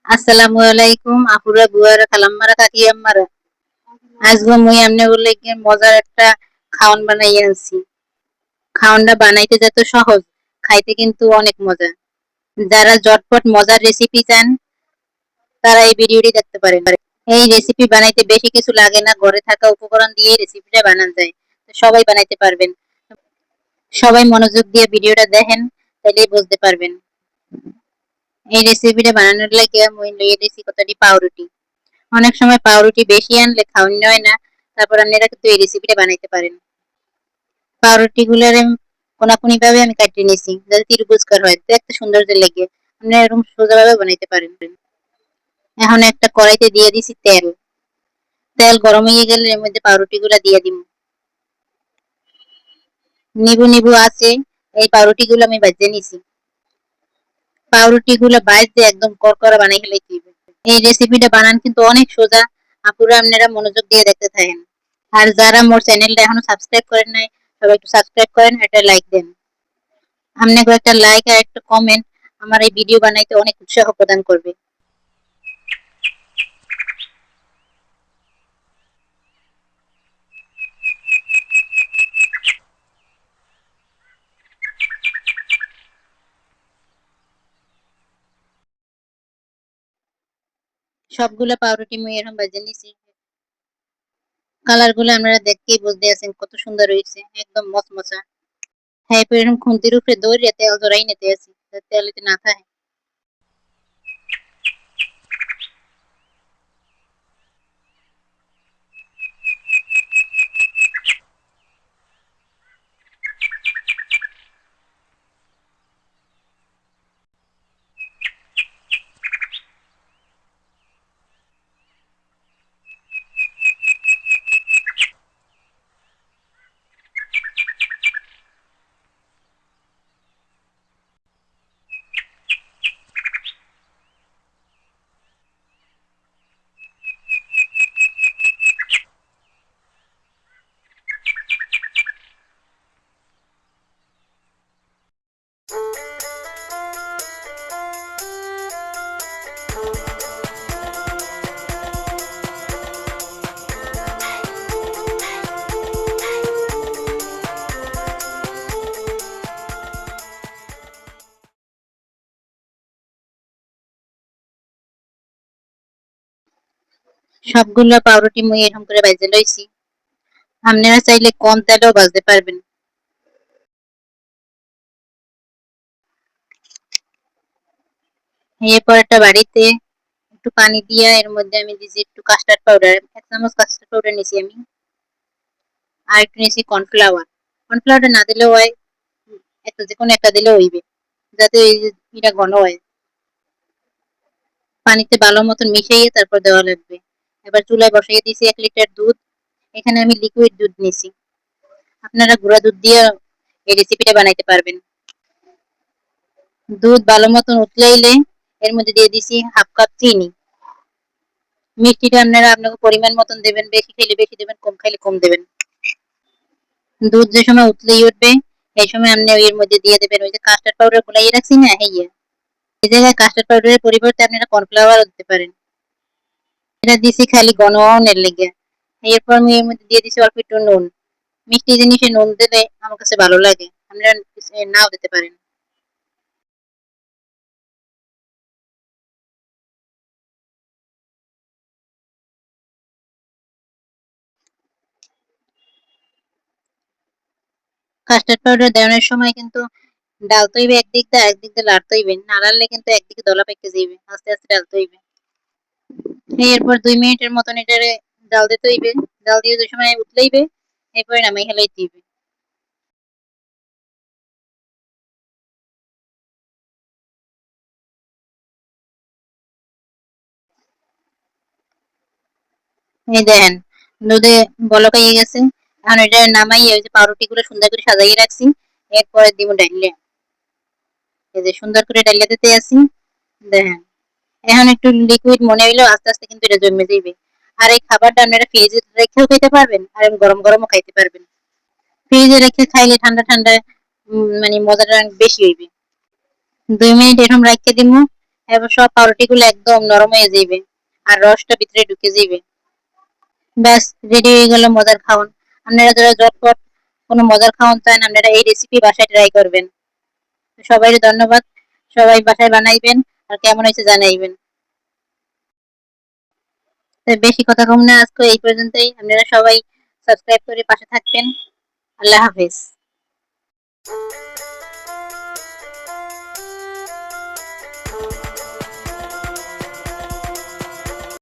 আসসালামু আলাইকুম আপুরা বুয়ারা খালাম্মারা কাকি আম্মারা। আজকে মুই আমনে বললে কি মজার একটা খাওন বানাই আনছি। খাওনটা বানাইতে যত সহজ, খাইতে কিন্তু অনেক মজা। যারা ঝটপট মজার রেসিপি চান তারা এই ভিডিওটি দেখতে পারেন। এই রেসিপি বানাইতে বেশি কিছু লাগে না, ঘরে থাকা উপকরণ দিয়ে রেসিপিটা বানানো যায়। তো সবাই বানাইতে পারবেন। সবাই মনোযোগ দিয়ে ভিডিওটা দেখেন, তাহলেই বুঝতে পারবেন। এই রেসিপিটা বানানোর লাগে মুই লইয়ে দিয়েছি কতটি পাউরুটি। অনেক সময় পাউরুটি বেশি আনলে খাওয়ান হয় না, তারপর আপনারা কিন্তু এই রেসিপিটা বানাইতে পারেন। পাউরুটি গুলার কোনাকুনি ভাবে আমি কাটিয়ে নিয়েছি যাতে ত্রিভুজকার হয়, দেখতে সৌন্দর্য লেগে। আপনি এরকম সোজা ভাবে বানাইতে পারেন। এখন একটা কড়াইতে দিয়ে দিছি তেল। তেল গরম হয়ে গেলে এর মধ্যে পাউরুটি গুলা দিয়ে দিব। নিবু নিবু আছে, এই পাউরুটি গুলো আমি ভেজে নিছি। পাউরুটি গুলো ভাজতে একদম করকরা বানাই ফেলাইতে হবে। এই রেসিপিটা বানান কিন্তু অনেক সোজা। আপুরা আপনারা মনোযোগ দিয়ে দেখতে থাকেন। আর যারা মোর চ্যানেলটা এখনো সাবস্ক্রাইব করেন নাই, সবাই একটু সাবস্ক্রাইব করেন, একটা লাইক দেন। আপনাকে একটা লাইক আর একটা কমেন্ট আমার এই ভিডিও বানাইতে অনেক উৎসাহ প্রদান করবে। সবগুলো পাউরুটি মুই এরকম ভেজে নিছি। কালার গুলো আপনারা দেখতেই বুঝতে আছেন কত সুন্দর হয়েছে, একদম মচমচা। হ্যাঁ, এরপর এরকম খুন্তির উপরে দৌড়িয়ে তেল জড়াই নিতে আছি যাতে তেলেতে না থাকে। সবগুলো পাউরুটি মুই এরকম করে ভেজে লইছি। আপনারা চাইলে কম তেলেও ভাজতে পারবেন। এরপর একটা বাড়িতে একটু পানি দিয়ে এর মধ্যে আমি দিয়েছি একটু কাস্টার্ড পাউডার, 1 চামচ কাস্টার্ড পাউডার নিছি আমি। আর একটু নিছি কর্নফ্লাওয়ার। কর্নফ্লাওয়ারটা না দিলেও হয়, একটা যে কোনো একটা দিলেও হইবে, যাতে এই যে এটা ঘন হয়। পানিতে ভালো মতন মিশিয়ে তারপর দেওয়া লাগবে। এবার চুলায় বসিয়ে দিয়েছি 1 লিটার দুধ। এখানে আমি লিকুইড দুধ নিছি। আপনারা গুঁড়া দুধ দিয়ে এই রেসিপিটা বানাইতে পারবেন। দুধ ভালো মতন উতলাইলে এর মধ্যে দিয়ে দিছি 1/2 কাপ চিনি। মিষ্টিটা আপনারা আপনাকে পরিমাণ মতন দেবেন, বেশি খেলে বেশি দেবেন, কম খাইলে কম দেবেন। দুধ যে সময় উতলেই উঠবে এই সময় আপনি এর মধ্যে দিয়ে দেবেন ওই যে কাস্টার্ড পাউডার গুলাই রাখছি না, এই জায়গায় কাস্টার্ড পাউডারের পরিবর্তে আপনারা কর্নফ্লাওয়ারও দিতে পারেন। এটা দিছি খালি গণনের লেগে। এরপর আমি এর মধ্যে দিয়ে দিছি অল্প একটু নুন। মিষ্টি জিনিসে নুন দিলে আমার কাছে ভালো লাগে, আপনারা নাও দিতে পারেন। কাস্টার্ড পাউডার দেওয়ানোর সময় কিন্তু ডালতে হইবে একদিক দিয়ে, একদিক দিয়ে লাড়তে হইবে, না লাড়লে কিন্তু একদিকে দলা পেকে যাইবে, আস্তে আস্তে ডালতে হইবে। এরপর 2 মিনিটের মতন এটারে জাল দিতে হইবে। জাল দিয়ে যে সময় উতলাইবে এরপরে নামাই ফেলাইতে হইবে। এই দেখেন দুধে বলক আইয়ে গেছে। এখন এটা নামাইয়ে ওই যে পাউরুটি গুলো সুন্দর করে সাজাইয়ে রাখছি, এরপরে দিব ডাইলে। এই যে সুন্দর করে ডাইলে দিতে আসি, দেখেন এখন একটু লিকুইড মনে হইলো, আস্তে আস্তে কিন্তু এটা জমে যাইবে। আর এই খাবারটা আপনারা ফ্রিজে রেখেও খেতে পারবেন, আর গরম গরমও খাইতে পারবেন। ফ্রিজে রেখে খাইলে ঠান্ডা ঠান্ডা মানে মজাটা বেশি হইবে। 2 মিনিট এরকম রাখতে দিব। এবার সব পাউরুটি গুলো একদম নরম হয়ে যাবে আর রসটা ভিতরে ঢুকে যাবে। ব্যাস রেডি হয়ে গেল মজার খাওন। আপনারা যারা ঝটপট কোনো মজার খাওন চান আপনারা এই রেসিপি বাসায় ট্রাই করবেন। সবাই ধন্যবাদ। সবাই বাসায় বানাইবেন আর কেমন হয়েছে জানাইবেন। বেশি কথা কম না, আজকে এই পর্যন্তই। আপনারা সবাই সাবস্ক্রাইব করে পাশে থাকবেন। আল্লাহ হাফেজ।